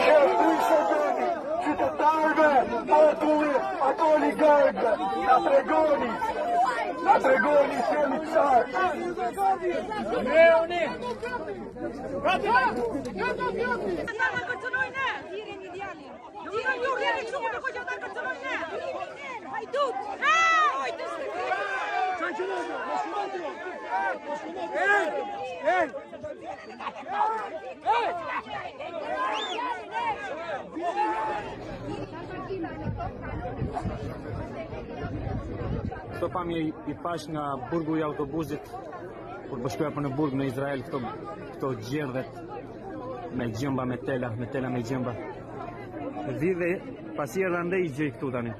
Shërtrisë veni, qytetarve, populli, ato oligarkëve, na tregoni që jemi qartë. Leoni! Këto pamje i pash nga burgu i autobusit kur po shkoja për në burg në Izrael, këto gjerdhet me gjëmba, me tela me gjëmba. Vive pasi erdha ndaj gjej këtu tani.